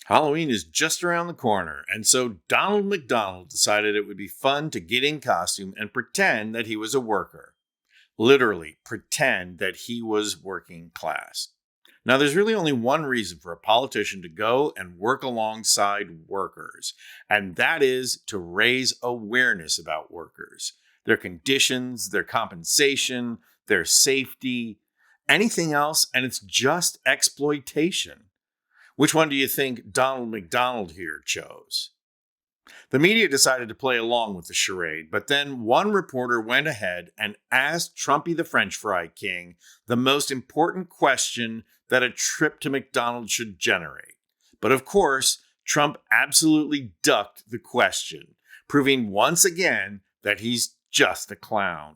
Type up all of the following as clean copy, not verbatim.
Halloween is just around the corner, and so Donald McDonald decided it would be fun to get in costume and pretend that he was a worker. Literally, pretend that he was working class. Now, there's really only one reason for a politician to go and work alongside workers, and that is to raise awareness about workers, their conditions, their compensation, their safety, anything else, and it's just exploitation. Which one do you think Donald McDonald here chose? The media decided to play along with the charade, but then one reporter went ahead and asked Trumpy the French Fry King the most important question that a trip to McDonald's should generate. But of course, Trump absolutely ducked the question, proving once again that he's just a clown.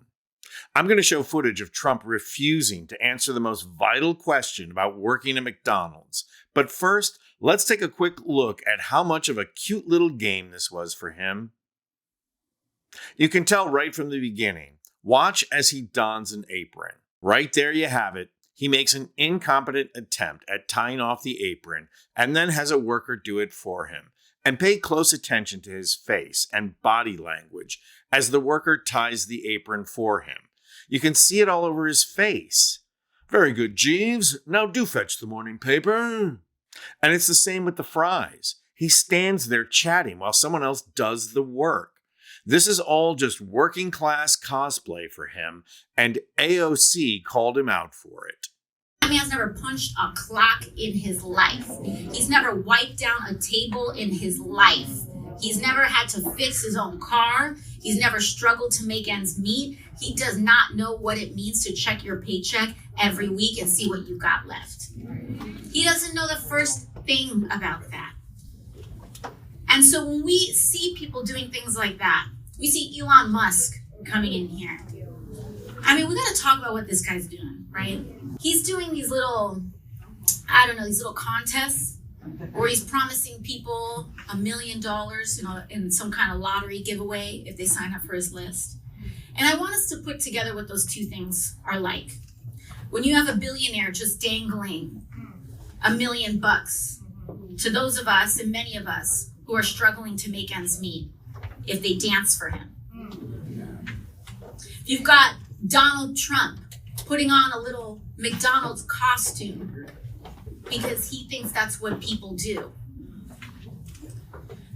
I'm going to show footage of Trump refusing to answer the most vital question about working at McDonald's. But first, let's take a quick look at how much of a cute little game this was for him. You can tell right from the beginning. Watch as he dons an apron. Right there you have it. He makes an incompetent attempt at tying off the apron and then has a worker do it for him. And pay close attention to his face and body language as the worker ties the apron for him. You can see it all over his face. Very good, Jeeves. Now do fetch the morning paper. And it's the same with the fries. He stands there chatting while someone else does the work. This is all just working class cosplay for him, and AOC called him out for it. That man's never punched a clock in his life. He's never wiped down a table in his life. He's never had to fix his own car. He's never struggled to make ends meet. He does not know what it means to check your paycheck every week and see what you got left. He doesn't know the first thing about that. And so when we see people doing things like that, we see Elon Musk coming in here. I mean, we got to talk about what this guy's doing, right? He's doing these little, these little contests where he's promising people $1 million, in some kind of lottery giveaway if they sign up for his list. And I want us to put together what those two things are like. When you have a billionaire just dangling $1 million to those of us, and many of us, who are struggling to make ends meet if they dance for him. You've got Donald Trump putting on a little McDonald's costume because he thinks that's what people do.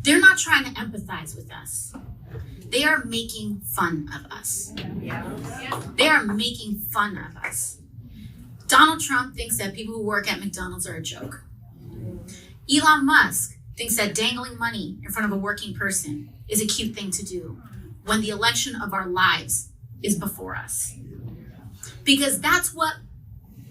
They're not trying to empathize with us. They are making fun of us. They are making fun of us. Donald Trump thinks that people who work at McDonald's are a joke. Elon Musk thinks that dangling money in front of a working person is a cute thing to do when the election of our lives is before us. Because that's what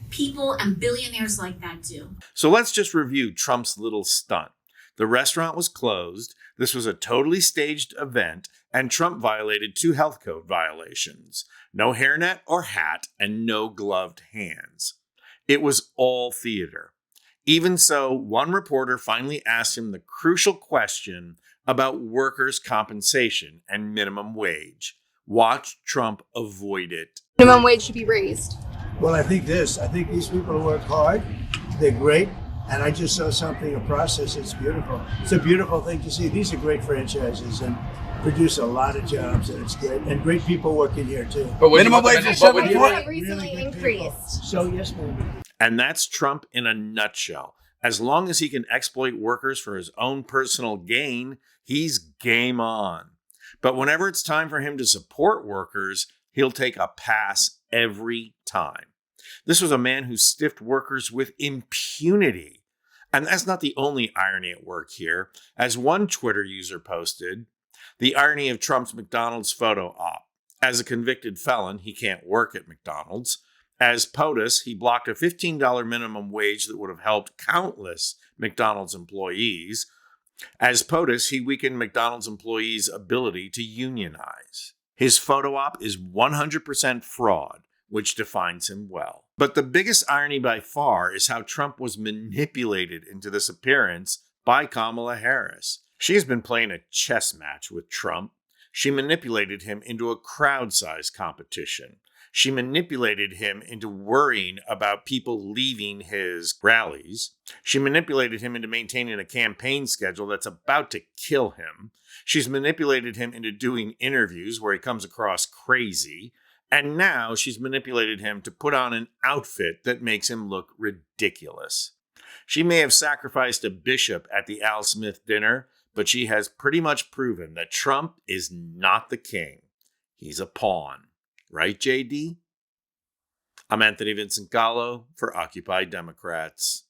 people and billionaires like that do. So let's just review Trump's little stunt. The restaurant was closed. This was a totally staged event, and Trump violated 2 health code violations: no hairnet or hat and no gloved hands. It was all theater. Even so, one reporter finally asked him the crucial question about workers' compensation and minimum wage. Watch Trump avoid it. Minimum wage should be raised. Well, I think these people work hard. They're great. And I just saw something, a process that's beautiful. It's a beautiful thing to see. These are great franchises and produce a lot of jobs, and it's great. And great people working here, too. But minimum wage is recently increased. So, yes, ma'am. And that's Trump in a nutshell. As long as he can exploit workers for his own personal gain, he's game on. But whenever it's time for him to support workers, he'll take a pass every time. This was a man who stiffed workers with impunity. And that's not the only irony at work here. As one Twitter user posted, the irony of Trump's McDonald's photo op. As a convicted felon, he can't work at McDonald's. As POTUS, he blocked a $15 minimum wage that would have helped countless McDonald's employees. As POTUS, he weakened McDonald's employees' ability to unionize. His photo op is 100% fraud, which defines him well. But the biggest irony by far is how Trump was manipulated into this appearance by Kamala Harris. She's been playing a chess match with Trump. She manipulated him into a crowd size competition. She manipulated him into worrying about people leaving his rallies. She manipulated him into maintaining a campaign schedule that's about to kill him. She's manipulated him into doing interviews where he comes across crazy. And now she's manipulated him to put on an outfit that makes him look ridiculous. She may have sacrificed a bishop at the Al Smith dinner, but she has pretty much proven that Trump is not the king. He's a pawn. Right, JD? I'm Anthony Vincent Gallo for Occupy Democrats.